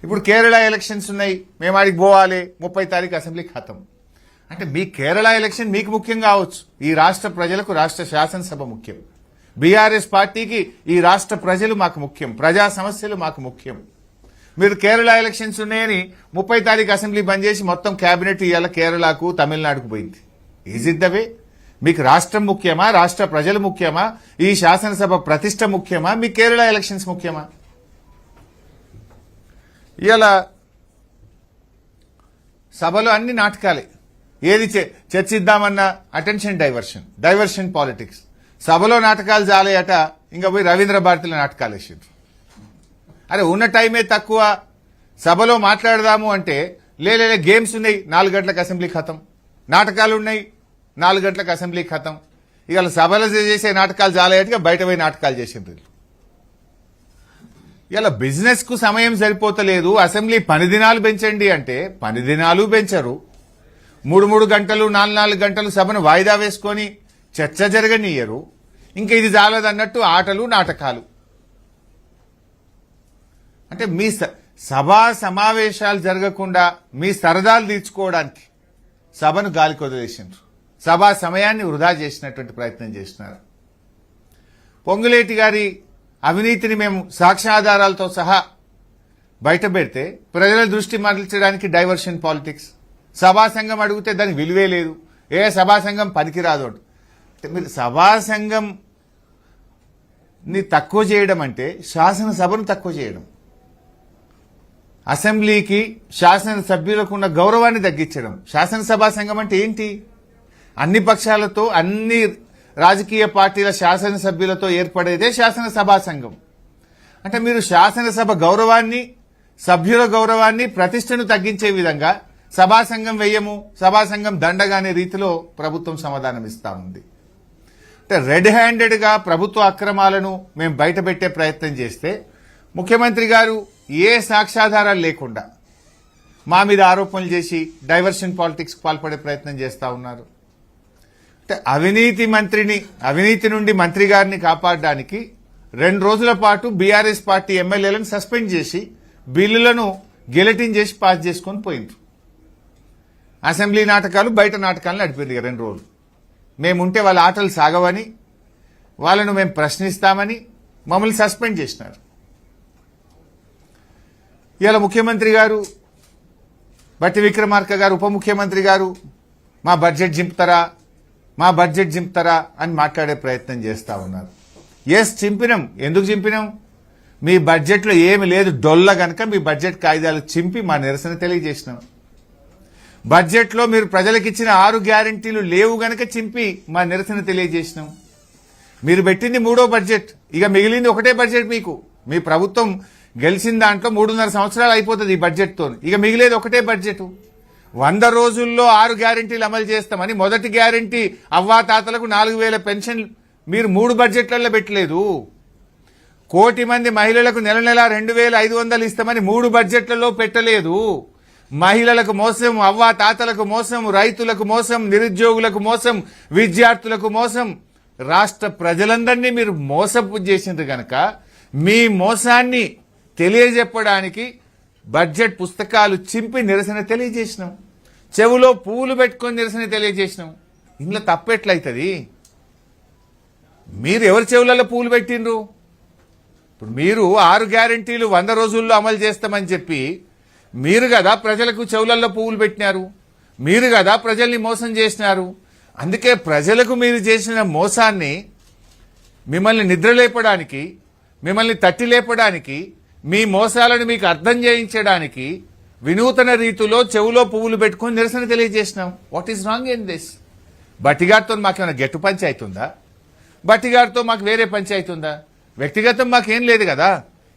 ఇప్పుడు కేరళ ఎలక్షన్స్ ఉన్నాయి, మేము ఆడికి పోవాలి, 30 తారీఖు అసెంబ్లీ ఖతం. అంటే మీ కేరళ ఎలక్షన్ మీకు ముఖ్యం కావచ్చు, ఈ రాష్ట్ర ప్రజలకు రాష్ట్ర శాసనసభ ముఖ్యం. బీఆర్ఎస్ పార్టీకి ఈ రాష్ట్ర ప్రజలు మాకు ముఖ్యం, ప్రజా సమస్యలు మాకు ముఖ్యం. మీరు కేరళ ఎలక్షన్స్ ఉన్నాయని 30 తారీఖు అసెంబ్లీ బంద్ చేసి మొత్తం కేబినెట్ ఇవాళ కేరళకు తమిళనాడుకు పోయింది. Is it the way? మీకు రాష్ట్రం ముఖ్యమా, రాష్ట్ర ప్రజలు ముఖ్యమా, ఈ శాసనసభ ప్రతిష్ట ముఖ్యమా, మీ కేరళ ఎలక్షన్స్ ముఖ్యమా? ఇవాళ సభలో అన్ని నాటకాలే. ఏది చర్చిద్దామన్నా అటెన్షన్ డైవర్షన్ పాలిటిక్స్. సభలో నాటకాలు జాలేయట, ఇంకా పోయి రవీంద్ర భారతిలో నాటకాలు వేసిండ్రు. అరే ఉన్న టైమే తక్కువ, సభలో మాట్లాడదాము అంటే లేలే గేమ్స్ ఉన్నాయి 4 గంటలకు అసెంబ్లీ ఖతం, నాటకాలు ఉన్నాయి 4 గంటలకు అసెంబ్లీ ఖతం. ఇవాళ సభలో చేసే నాటకాలు జాలేయటగా బయట పోయి నాటకాలు చేసిండ్రు. ఇలా బిజినెస్ కు సమయం సరిపోతలేదు, అసెంబ్లీ పని దినాలు పెంచండి అంటే పని దినాలు పెంచరు. 3 గంటలు 4 గంటలు సభను వాయిదా వేసుకొని చర్చ జరగనియ్యరు. ఇంకా ఇది చాలదన్నట్టు ఆటలు నాటకాలు. అంటే మీ సభా సమావేశాలు జరగకుండా మీ సరదాలు తీర్చుకోవడానికి సభను గాలికి వదిలేసిండ్రు. సభా సమయాన్ని వృధా చేసినటువంటి ప్రయత్నం చేస్తున్నారు. పొంగులేటి గారి అవినీతిని మేము సాక్ష్యాధారాలతో సహా బయట పెడితే ప్రజల దృష్టి మరల్చడానికి డైవర్షన్ పాలిటిక్స్. సభా సంఘం అడిగితే దానికి విలువే లేదు, ఏ సభా సంఘం పనికిరాదు. మీరు సభా సంఘంని తక్కువ చేయడం అంటే శాసనసభను తక్కువ చేయడం, అసెంబ్లీకి శాసనసభ్యులకు ఉన్న గౌరవాన్ని తగ్గించడం. శాసనసభా సంఘం అంటే ఏంటి? అన్ని పక్షాలతో అన్ని రాజకీయ పార్టీల శాసనసభ్యులతో ఏర్పడేదే శాసనసభా సంఘం. అంటే మీరు శాసనసభ గౌరవాన్ని, సభ్యుల గౌరవాన్ని, ప్రతిష్టను తగ్గించే విధంగా సభా సంఘం వెయ్యము, సభా సంఘం దండగానే రీతిలో ప్రభుత్వం సమాధానం ఇస్తా ఉంది. అంటే రెడ్ హ్యాండెడ్ గా ప్రభుత్వ అక్రమాలను మేము బయటపెట్టే ప్రయత్నం చేస్తే ముఖ్యమంత్రి గారు ఏ సాక్ష్యాధారాలు లేకుండా మా మీద ఆరోపణలు చేసి డైవర్షన్ పాలిటిక్స్ పాల్పడే ప్రయత్నం చేస్తా ఉన్నారు. అంటే అవినీతి నుండి మంత్రి గారిని కాపాడడానికి 2 రోజుల పాటు బీఆర్ఎస్ పార్టీ ఎమ్మెల్యేలను సస్పెండ్ చేసి బిల్లులను గెలటిన్ చేసి పాస్ చేసుకొని పోయిండ్రు. అసెంబ్లీ నాటకాలు, బయట నాటకాలను నడిపింది 2 రోజులు. మేముంటే వాళ్ళ ఆటలు సాగవని, వాళ్ళను మేము ప్రశ్నిస్తామని మమ్మల్ని సస్పెండ్ చేసినారు. ఇవాళ ముఖ్యమంత్రి గారు, బట్టి విక్రమార్క గారు, ఉప ముఖ్యమంత్రి గారు మా బడ్జెట్ చింపుతారా అని మాట్లాడే ప్రయత్నం చేస్తా ఉన్నారు. చింపినాం. ఎందుకు చింపినాం? మీ బడ్జెట్లో ఏమి లేదు డొల్ల గనక మీ బడ్జెట్ కాయిదాలు చింపి మా నిరసన తెలియజేసినాం. బడ్జెట్లో మీరు ప్రజలకు ఇచ్చిన 6 గ్యారంటీలు లేవు గనక చింపి మా నిరసన తెలియజేసినాం. మీరు పెట్టింది 3వ బడ్జెట్, ఇక మిగిలింది ఒకటే బడ్జెట్. మీ ప్రభుత్వం గెలిచిన దాంట్లో 3.5 సంవత్సరాలు అయిపోతుంది ఈ బడ్జెట్తో. ఇక మిగిలేది ఒకటే బడ్జెట్. 100 రోజుల్లో 6 గ్యారంటీలు అమలు చేస్తామని మొదటి గ్యారంటీ అవ్వాతాతలకు 4,000 పెన్షన్ మీరు 3 బడ్జెట్లలో పెట్టలేదు. 1 కోటి మంది మహిళలకు నెల 2,500 ఇస్తామని 3 బడ్జెట్లలో పెట్టలేదు. మహిళలకు మోసం, అవ్వాతాతలకు మోసం, రైతులకు మోసం, నిరుద్యోగులకు మోసం, విద్యార్థులకు మోసం, రాష్ట్ర ప్రజలందరినీ మీరు మోసపు చేసిండ్రు గనక మీ మోసాన్ని తెలియజెప్పడానికి బడ్జెట్ పుస్తకాలు చింపి నిరసన తెలియజేసినాం. చెవులో పువ్వులు పెట్టుకొని నిరసన తెలియజేసినాం. ఇంట్లో తప్పెట్లయితుంది? మీరు ఎవరి చెవులలో పువ్వులు పెట్టిండ్రు? ఇప్పుడు మీరు 6 గ్యారంటీలు 100 రోజుల్లో అమలు చేస్తామని చెప్పి మీరు కదా ప్రజలకు చెవులలో పువ్వులు పెట్టినారు, మీరు కదా ప్రజల్ని మోసం చేసినారు. అందుకే ప్రజలకు మీరు చేసిన మోసాన్ని మిమ్మల్ని నిద్రలేపడానికి, మిమ్మల్ని తట్టి లేపడానికి, మీ మోసాలను మీకు అర్థం చేయించడానికి వినూతన రీతిలో చెవులో పువ్వులు పెట్టుకుని నిరసన తెలియజేసినాం. What is wrong in this? బట్టిగారితో మాకేమైనా గెట్టు పంచాయతీ ఉందా? బట్టిగారితో మాకు వేరే పంచాయతీ ఉందా? వ్యక్తిగతం మాకేం లేదు కదా.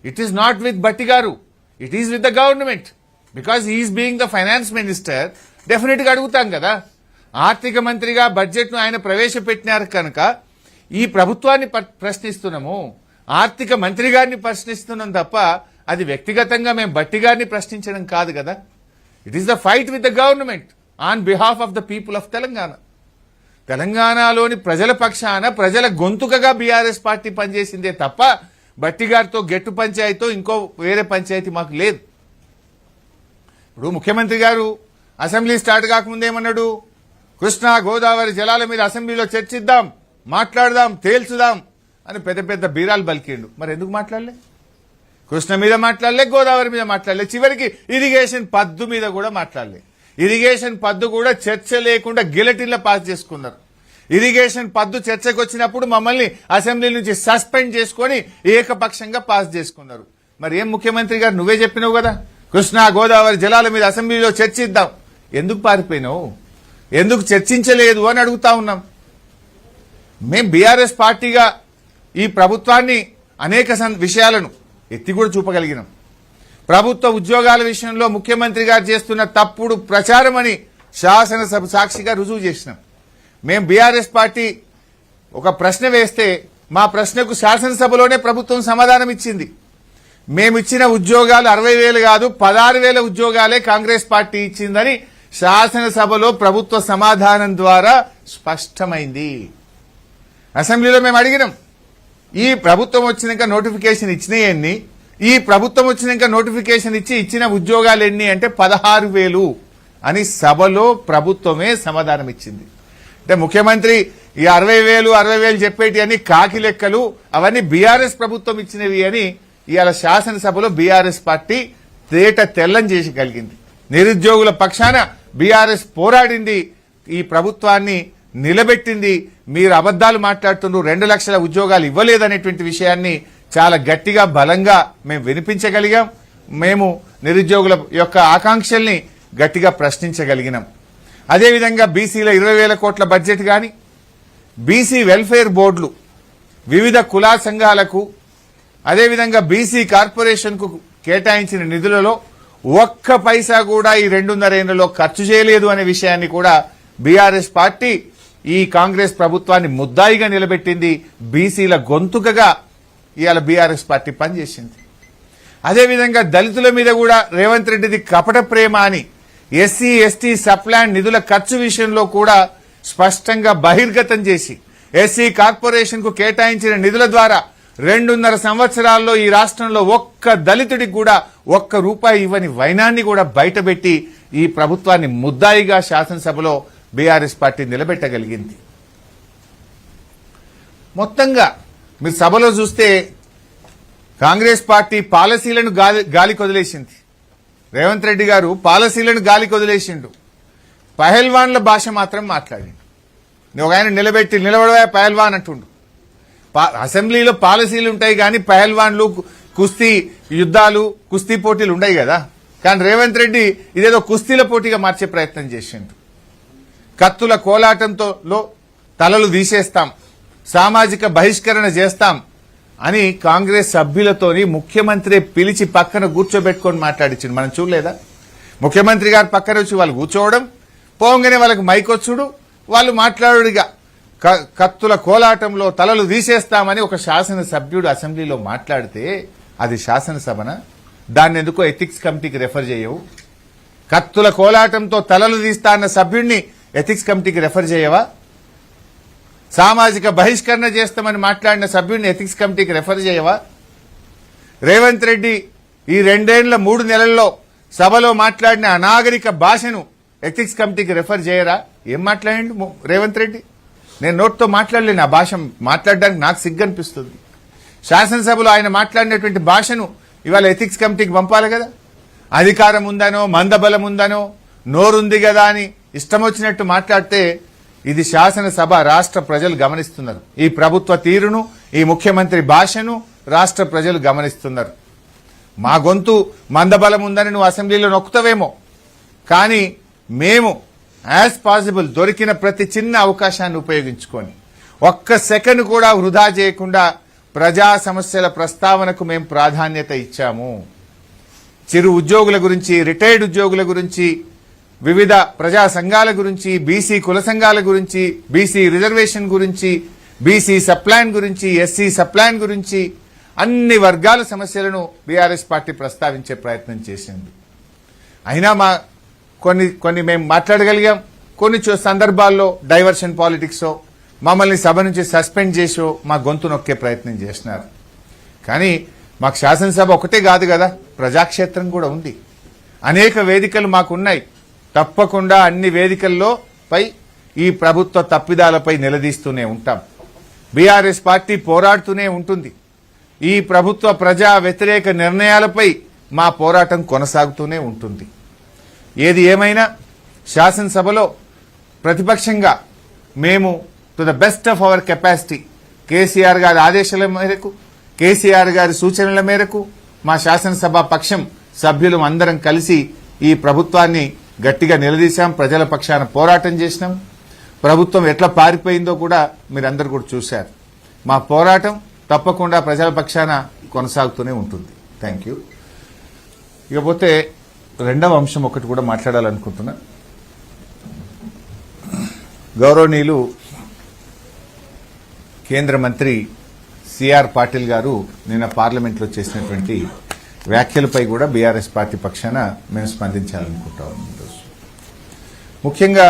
ఇట్ ఈస్ నాట్ విత్ బట్టిగారు, it is with the government. Because he is being the finance minister, definite గా అడుగుతాం కదా. ఆర్థిక మంత్రిగా బడ్జెట్ ను ఆయన ప్రవేశపెట్టినారు కనుక ఈ ప్రభుత్వాన్ని ప్రశ్నిస్తున్నాము, ఆర్థిక మంత్రి గారిని ప్రశ్నిస్తున్నాం తప్ప అది వ్యక్తిగతంగా మేము బట్టి గారిని ప్రశ్నించడం కాదు కదా. It is the fight with the government on behalf of the people of Telangana. తెలంగాణలోని ప్రజల పక్షాన ప్రజల గొంతుకగా బీఆర్ఎస్ పార్టీ పనిచేసిందే తప్ప బట్టి గారితో గెట్టు పంచాయతీతో ఇంకో వేరే పంచాయతీ మాకు లేదు. ఇప్పుడు ముఖ్యమంత్రి గారు అసెంబ్లీ స్టార్ట్ కాకముందు ఏమన్నాడు? కృష్ణా గోదావరి జలాల మీద అసెంబ్లీలో చర్చిద్దాం, మాట్లాడదాం, తేల్చుదాం అని పెద్ద పెద్ద బీరాలు బలికిండు. మరి ఎందుకు మాట్లాడలే? కృష్ణ మీద మాట్లాడలే, గోదావరి మీద మాట్లాడలే, చివరికి ఇరిగేషన్ పద్దు మీద కూడా మాట్లాడలే. ఇరిగేషన్ పద్దు కూడా చర్చ లేకుండా గిలటిన్లో పాస్ చేసుకున్నారు. ఇరిగేషన్ పద్దు చర్చకు వచ్చినప్పుడు మమ్మల్ని అసెంబ్లీ నుంచి సస్పెండ్ చేసుకుని ఏకపక్షంగా పాస్ చేసుకున్నారు. మరి ఏం ముఖ్యమంత్రి గారు, నువ్వే చెప్పినావు కదా కృష్ణా గోదావరి జలాల మీద అసెంబ్లీలో చర్చిద్దాం, ఎందుకు పారిపోయినావు? ఎందుకు చర్చించలేదు అని అడుగుతా ఉన్నాం. మేం బీఆర్ఎస్ పార్టీగా ఈ ప్రభుత్వాన్ని అనేక విషయాలను ఎత్తి కూడా చూపగలిగినాం. ప్రభుత్వ ఉద్యోగాల విషయంలో ముఖ్యమంత్రి గారు చేస్తున్న తప్పుడు ప్రచారం అని శాసనసభ సాక్షిగా రుజువు చేసినాం. మేం బీఆర్ఎస్ పార్టీ ఒక ప్రశ్న వేస్తే మా ప్రశ్నకు శాసనసభలోనే ప్రభుత్వం సమాధానం ఇచ్చింది. మేమిచ్చిన ఉద్యోగాలు 60,000 కాదు 16,000 ఉద్యోగాలే కాంగ్రెస్ పార్టీ ఇచ్చిందని శాసనసభలో ప్రభుత్వ సమాధానం ద్వారా స్పష్టమైంది. అసెంబ్లీలో మేము అడిగినాం, ఈ ప్రభుత్వం వచ్చినాక నోటిఫికేషన్ ఇచ్చినాయి ఎన్ని, ఈ ప్రభుత్వం వచ్చినాక నోటిఫికేషన్ ఇచ్చిన ఉద్యోగాలు ఎన్ని అంటే 16,000 అని సభలో ప్రభుత్వమే సమాధానం ఇచ్చింది. అంటే ముఖ్యమంత్రి ఈ 60,000 చెప్పేటి అని కాకి లెక్కలు, అవన్నీ బీఆర్ఎస్ ప్రభుత్వం ఇచ్చినవి అని ఇవాళ శాసనసభలో బీఆర్ఎస్ పార్టీ తేట తెల్లం చేసి కలిగింది. నిరుద్యోగుల పక్షాన బీఆర్ఎస్ పోరాడింది, ఈ ప్రభుత్వాన్ని నిలబెట్టింది. మీరు అబద్దాలు మాట్లాడుతున్నారు, 2 లక్షల ఉద్యోగాలు ఇవ్వలేదనేటువంటి విషయాన్ని చాలా గట్టిగా బలంగా మేము వినిపించగలిగాం. మేము నిరుద్యోగుల యొక్క ఆకాంక్షల్ని గట్టిగా ప్రశ్నించగలిగినాం. అదేవిధంగా బీసీల 20,000 కోట్ల బడ్జెట్ కానీ, బీసీ వెల్ఫేర్ బోర్డులు వివిధ కులా సంఘాలకు, అదేవిధంగా బీసీ కార్పొరేషన్కు కేటాయించిన నిధులలో ఒక్క పైసా కూడా ఈ 2.5 ఏళ్లలో ఖర్చు చేయలేదు అనే విషయాన్ని కూడా బీఆర్ఎస్ పార్టీ ఈ కాంగ్రెస్ ప్రభుత్వాన్ని ముద్దాయిగా నిలబెట్టింది. బీసీల గొంతుకగా ఇవాళ బీఆర్ఎస్ పార్టీ పనిచేసింది. అదేవిధంగా దళితుల మీద కూడా రేవంత్ రెడ్డిది కపట ప్రేమ అని ఎస్సీ ఎస్టీ సప్లాన్ నిధుల ఖర్చు విషయంలో కూడా స్పష్టంగా బహిర్గతం చేసి ఎస్సీ కార్పొరేషన్ కు కేటాయించిన నిధుల ద్వారా 2.5 సంవత్సరాల్లో ఈ రాష్ట్రంలో ఒక్క దళితుడికి కూడా ₹1 ఇవ్వని వైనాన్ని కూడా బయటపెట్టి ఈ ప్రభుత్వాన్ని ముద్దాయిగా శాసనసభలో బీఆర్ఎస్ పార్టీ నిలబెట్టగలిగింది. మొత్తంగా మీరు సభలో చూస్తే కాంగ్రెస్ పార్టీ పాలసీలను గాలికి వదిలేసింది. రేవంత్ రెడ్డి గారు పాలసీలను గాలికి వదిలేసిండు, పహల్వాన్ల భాష మాత్రం మాట్లాడిండు. ఒక ఆయన నిలబడవా పహల్వాన్ అంటుండు. అసెంబ్లీలో పాలసీలు ఉంటాయి కానీ పహల్వాన్లు, కుస్తీ యుద్ధాలు, కుస్తీ పోటీలు ఉండయి కదా. కానీ రేవంత్ రెడ్డి ఇదేదో కుస్తీల పోటీగా మార్చే ప్రయత్నం చేసిండు. కత్తుల కోలాటంతో తలలు తీసేస్తాం, సామాజిక బహిష్కరణ చేస్తాం అని కాంగ్రెస్ సభ్యులతోని ముఖ్యమంత్రి పిలిచి పక్కన కూర్చోబెట్టుకొని మాట్లాడించిండు. మనం చూడలేదా? ముఖ్యమంత్రి గారు పక్కన వచ్చి వాళ్ళు కూర్చోవడం, పోగానే వాళ్ళకి మైకొచ్చుడు, వాళ్ళు మాట్లాడుడిగా కత్తుల కోలాటంలో తలలు తీసేస్తామని ఒక శాసనసభ్యుడు అసెంబ్లీలో మాట్లాడితే అది శాసనసభన? దాన్ని ఎందుకో ఎథిక్స్ కమిటీకి రెఫర్ చేయవు? కత్తుల కోలాటంతో తలలు తీస్తా అన్న సభ్యుడిని ఎథిక్స్ కమిటీకి రెఫర్ చేయవా? సామాజిక బహిష్కరణ చేస్తామని మాట్లాడిన సభ్యుడిని ఎథిక్స్ కమిటీకి రెఫర్ చేయవా? రేవంత్ రెడ్డి ఈ 3 నెలల్లో సభలో మాట్లాడిన అనాగరిక భాషను ఎథిక్స్ కమిటీకి రెఫర్ చేయరా? ఏం మాట్లాడిండు రేవంత్ రెడ్డి? నేను నోట్తో మాట్లాడలేను, ఆ భాష మాట్లాడడానికి నాకు సిగ్గు అనిపిస్తుంది. శాసనసభలో ఆయన మాట్లాడినటువంటి భాషను ఇవాళ ఎథిక్స్ కమిటీకి పంపాలి కదా. అధికారం ఉందనో, మందబలం ఉందనో, నోరుంది కదా అని ఇష్టం వచ్చినట్టు మాట్లాడితే ఇది శాసనసభ, రాష్ట్ర ప్రజలు గమనిస్తున్నారు. ఈ ప్రభుత్వ తీరును, ఈ ముఖ్యమంత్రి భాషను రాష్ట్ర ప్రజలు గమనిస్తున్నారు. మా గొంతు మందబలం ఉందని నువ్వు అసెంబ్లీలో నొక్కుతావేమో, కానీ మేము యాజ్ పాసిబుల్ దొరికిన ప్రతి చిన్న అవకాశాన్ని ఉపయోగించుకొని ఒక్క సెకండ్ కూడా వృధా చేయకుండా ప్రజా సమస్యల ప్రస్తావనకు మేము ప్రాధాన్యత ఇచ్చాము. చిరు ఉద్యోగుల గురించి, రిటైర్డ్ ఉద్యోగుల గురించి, వివిధ ప్రజా సంఘాల గురించి, బీసీ కుల సంఘాల గురించి, బీసీ రిజర్వేషన్ గురించి, బీసీ సప్లాన్ గురించి, ఎస్సీ సప్లాన్ గురించి అన్ని వర్గాల సమస్యలను బీఆర్ఎస్ పార్టీ ప్రస్తావించే ప్రయత్నం చేసింది. అయినా కొన్ని మేము మాట్లాడగలిగాం. కొన్ని సందర్భాల్లో డైవర్షన్ పాలిటిక్సో, మమ్మల్ని సభ నుంచి సస్పెండ్ చేసో మా గొంతు నొక్కే ప్రయత్నం చేసినారు. కానీ మాకు శాసనసభ ఒకటే కాదు కదా, ప్రజాక్షేత్రం కూడా ఉంది. అనేక వేదికలు మాకున్నాయి. తప్పకుండా అన్ని వేదికల్లో పై ఈ ప్రభుత్వ తప్పిదాలపై నిలదీస్తూనే ఉంటాం. బీఆర్ఎస్ పార్టీ పోరాడుతూనే ఉంటుంది. ఈ ప్రభుత్వ ప్రజా వ్యతిరేక నిర్ణయాలపై మా పోరాటం కొనసాగుతూనే ఉంటుంది. ఏది ఏమైనా శాసనసభలో ప్రతిపక్షంగా మేము to the best of our capacity KCR గారి ఆదేశాల మేరకు, కేసీఆర్ గారి సూచనల మేరకు మా శాసనసభ పక్షం సభ్యులు అందరం కలిసి ఈ ప్రభుత్వాన్ని గట్టిగా నిలదీశాం. ప్రజల పక్షాన పోరాటం చేసినాం. ప్రభుత్వం ఎట్లా పారిపోయిందో కూడా మీరందరూ కూడా చూశారు. మా పోరాటం తప్పకుండా ప్రజల పక్షాన కొనసాగుతూనే ఉంటుంది. Thank you. ఇకపోతే రెండవ అంశం ఒకటి కూడా మాట్లాడాలనుకుంటున్నా. గౌరవనీయులు కేంద్ర మంత్రి సిఆర్ పాటిల్ గారు నిన్న పార్లమెంట్లో చేసినటువంటి వ్యాఖ్యలపై కూడా బీఆర్ఎస్ పార్టీ పక్షాన మేము స్పందించాలనుకుంటాం. ముఖ్యంగా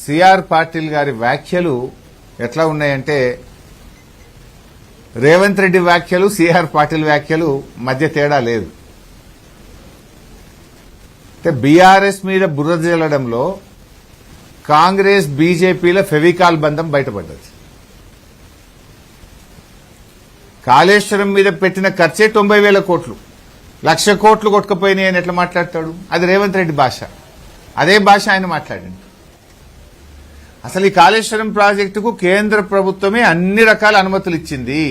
సిఆర్ పాటిల్ గారి వ్యాఖ్యలు ఎట్లా ఉన్నాయంటే, రేవంత్ రెడ్డి వ్యాఖ్యలు సిఆర్ పాటిల్ వ్యాఖ్యలు మధ్య తేడా లేదు. అంటే బీఆర్ఎస్ మీద బురద జల్లడంలో కాంగ్రెస్ బీజేపీల ఫెవికాల్ బంధం బయటపడ్డది. కాళేశ్వరం మీద పెట్టిన ఖర్చే 90,000 కోట్లు, 1,00,000 కోట్లు కొట్టుకుపోయినాయి అని ఎట్లా మాట్లాడతాడు? అది రేవంత్ రెడ్డి భాష. అదే భాష ఆయన మాట్లాడండి. అసలు ఈ కాళేశ్వరం ప్రాజెక్టుకు కేంద్ర ప్రభుత్వమే అన్ని రకాల అనుమతులు ఇచ్చింది.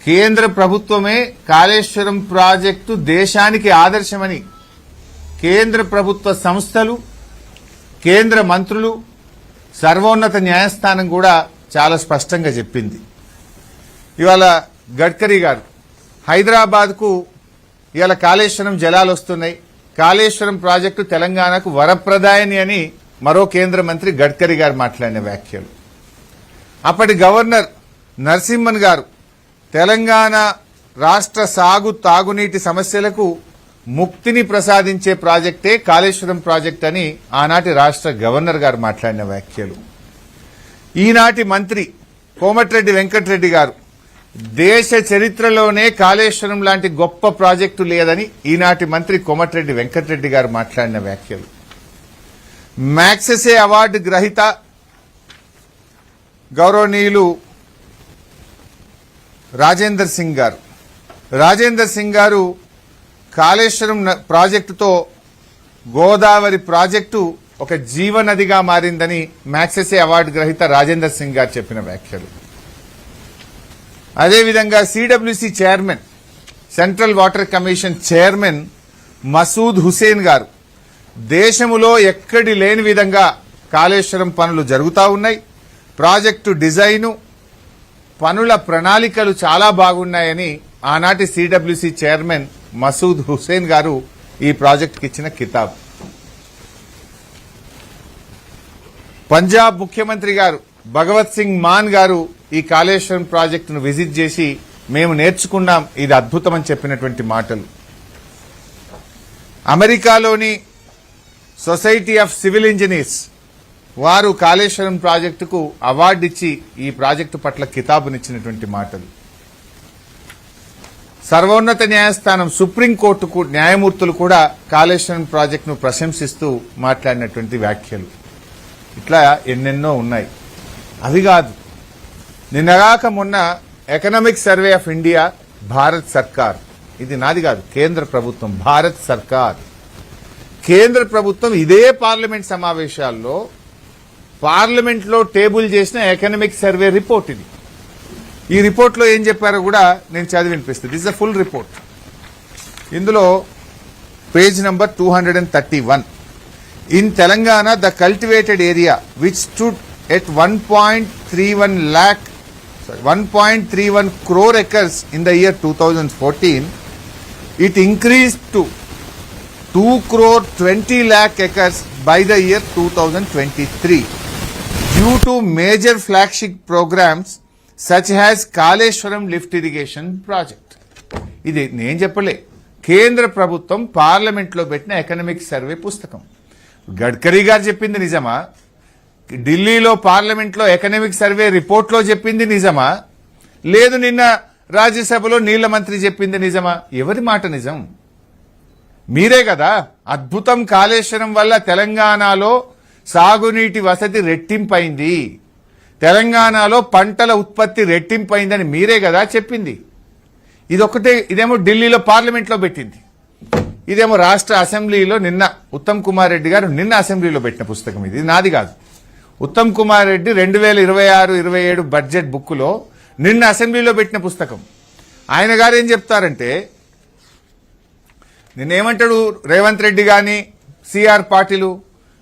కేంద్ర ప్రభుత్వమే కాళేశ్వరం ప్రాజెక్టు దేశానికి ఆదర్శమని కేంద్ర ప్రభుత్వ సంస్థలు, కేంద్ర మంత్రులు, సర్వోన్నత న్యాయస్థానం కూడా చాలా స్పష్టంగా చెప్పింది. ఇవాళ గడ్కరీ గారు హైదరాబాద్కు ఇవాళ కాళేశ్వరం జలాలు వస్తున్నాయి, కాళేశ్వరం ప్రాజెక్టు తెలంగాణకు వరప్రదాయని అని మరో కేంద్ర మంత్రి గడ్కరీ గారు మాట్లాడిన వ్యాఖ్యలు. అప్పటి గవర్నర్ నరసింహన్ గారు తెలంగాణ రాష్ట్ర సాగు తాగునీటి సమస్యలకు ముక్తిని ప్రసాదించే ప్రాజెక్టే కాళేశ్వరం ప్రాజెక్ట్ అని ఆనాటి రాష్ట్ర గవర్నర్ గారు మాట్లాడిన వ్యాఖ్యలు. ఈనాటి మంత్రి కోమటిరెడ్డి వెంకటరెడ్డి గారు దేశ చరిత్రలోనే కాళేశ్వరం లాంటి గొప్ప ప్రాజెక్టు లేదని ఈనాటి మంత్రి కోమటిరెడ్డి వెంకటరెడ్డి గారు మాట్లాడిన వ్యాఖ్యలు. మ్యాగ్సెసే అవార్డు గ్రహీత గౌరవనీయులు రాజేందర్ సింగ్ గారు కాళేశ్వరం ప్రాజెక్టుతో గోదావరి ప్రాజెక్టు ఒక జీవనదిగా మారిందని మ్యాగ్సెసే అవార్డు గ్రహీత రాజేందర్ సింగ్ గారు చెప్పిన వ్యాఖ్యలు. అదేవిధంగా CWC chairman, central water commission chairman Masood Hussain గారు దేశములో ఎక్కడి లేని విధంగా కాళేశ్వరం పనులు జరుగుతూ ఉన్నాయి, ప్రాజెక్టు డిజైను, పనుల ప్రణాళికలు చాలా బాగున్నాయని ఆనాటి సిడబ్ల్యూసి చైర్మన్ మసూద్ హుసేన్ గారు ఈ ప్రాజెక్టుకి ఇచ్చిన కితాబ్. పంజాబ్ ముఖ్యమంత్రి గారు భగవత్ సింగ్ మాన్ గారు ఈ కాళేశ్వరం ప్రాజెక్టును విజిట్ చేసి మేము నేర్చుకున్నాం, ఇది అద్భుతమని చెప్పినటువంటి మాటలు. అమెరికాలోని సొసైటీ ఆఫ్ సివిల్ ఇంజనీర్స్ వారు కాళేశ్వరం ప్రాజెక్టుకు అవార్డు ఇచ్చి ఈ ప్రాజెక్టు పట్ల కితాబునిచ్చినటువంటి మాటలు. సర్వోన్నత న్యాయస్థానం సుప్రీంకోర్టుకు న్యాయమూర్తులు కూడా కాళేశ్వరం ప్రాజెక్టును ప్రశంసిస్తూ మాట్లాడినటువంటి వ్యాఖ్యలు. ఇట్లా ఎన్నెన్నో ఉన్నాయి. అవి కాదు, నిన్నగాక మొన్న economic survey of India, Bharat సర్కార్, ఇది నాది కాదు, కేంద్ర ప్రభుత్వం, భారత్ సర్కార్, కేంద్ర ప్రభుత్వం ఇదే పార్లమెంట్ సమావేశాల్లో పార్లమెంట్లో టేబుల్ చేసిన ఎకనామిక్ సర్వే రిపోర్ట్ ఇది. ఈ రిపోర్ట్లో ఏం చెప్పారో కూడా నేను చదివి వినిపిస్తాను. This is a full report. ఇందులో page number 231. In Telangana the cultivated area which stood at 1.31 crore acres in the year 2014, it increased to 2.20 crore acres by the year 2023 due to major flagship programs such as Kaleshwaram lift irrigation project. ఇది నేను చెప్పలే, కేంద్ర ప్రభుత్వం పార్లమెంట్లో పెట్టిన economic survey పుస్తకం. గడ్కరీ గారు చెప్పింది నిజమా? ఢిల్లీలో పార్లమెంట్లో ఎకనామిక్ సర్వే రిపోర్ట్లో చెప్పింది నిజమా? లేదు నిన్న రాజ్యసభలో నీళ్ల మంత్రి చెప్పింది నిజమా? ఎవరి మాట నిజం? మీరే కదా అద్భుతం కాళేశ్వరం వల్ల తెలంగాణలో సాగునీటి వసతి రెట్టింపైంది, తెలంగాణలో పంటల ఉత్పత్తి రెట్టింపైందని మీరే కదా చెప్పింది. ఇదొకటే, ఇదేమో ఢిల్లీలో పార్లమెంట్లో పెట్టింది, ఇదేమో రాష్ట్ర అసెంబ్లీలో నిన్న ఉత్తమ్ కుమార్ రెడ్డి గారు నిన్న అసెంబ్లీలో పెట్టిన పుస్తకం. ఇది నాది కాదు. ఉత్తమ్ కుమార్ రెడ్డి 2026-27 బడ్జెట్ బుక్లో నిన్న అసెంబ్లీలో పెట్టిన పుస్తకం. ఆయన గారు ఏం చెప్తారంటే, నిన్నేమంటాడు రేవంత్ రెడ్డి గాని సిఆర్ పాటిలు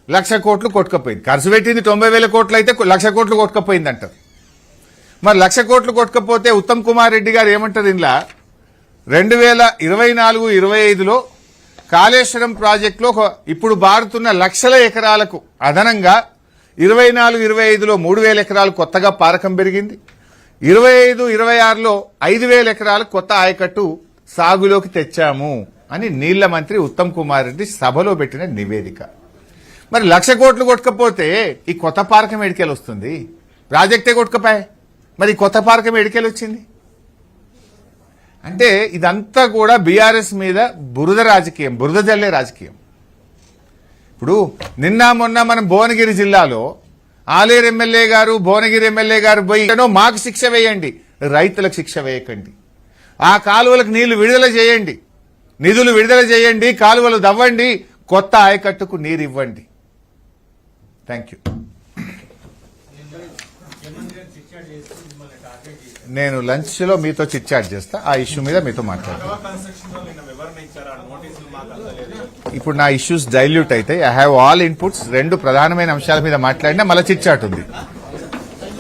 1,00,000 కోట్లు కొట్టుకపోయింది, ఖర్చు పెట్టింది 90,000 కోట్లు అయితే 1,00,000 కోట్లు కొట్టుకపోయింది అంటారు. మరి 1,00,000 కోట్లు కొట్టుకపోతే ఉత్తమ్ కుమార్ రెడ్డి గారు ఏమంటారు, ఇంట్లో 2024-25లో కాళేశ్వరం ప్రాజెక్టులో ఇప్పుడు బారుతున్న లక్షల ఎకరాలకు అదనంగా 24-25లో 3,000 ఎకరాలు కొత్తగా పారకం పెరిగింది, 25-26లో 5,000 ఎకరాలు కొత్త ఆయకట్టు సాగులోకి తెచ్చాము అని నీళ్ల మంత్రి ఉత్తమ్ కుమార్ రెడ్డి సభలో పెట్టిన నివేదిక. మరి 1,00,000 కోట్లు కొట్టుకపోతే ఈ కొత్త పారకం ఎడికెళ్ళి వస్తుంది? ప్రాజెక్టే కొట్టుకపోయాయి, మరి ఈ కొత్త పారకం ఎడికెళ్ళి వచ్చింది? అంటే ఇదంతా కూడా బీఆర్ఎస్ మీద బురద రాజకీయం, బురద జల్లే రాజకీయం. ఇప్పుడు నిన్న మొన్న మనం భువనగిరి జిల్లాలో ఆలేరు ఎమ్మెల్యే గారు, భువనగిరి ఎమ్మెల్యే గారు పోయి మాకు శిక్ష వేయండి, రైతులకు శిక్ష వేయకండి, ఆ కాలువలకు నీళ్లు విడుదల చేయండి, నిధులు విడుదల చేయండి, కాలువలు దవ్వండి, కొత్త ఆయకట్టుకు నీరు ఇవ్వండి. Thank you. నేను లంచ్ లో మీతో చిట్ చాట్ చేస్తా, ఆ ఇష్యూ మీద మీతో మాట్లాడతాను. ఇప్పుడు నా ఇష్యూస్ డైల్యూట్ అయితే ఐ హ్యావ్ ఆల్ ఇన్పుట్స్. 2 ప్రధానమైన అంశాల మీద మాట్లాడినా మళ్ళీ చిట్ చాట్ ఉంది.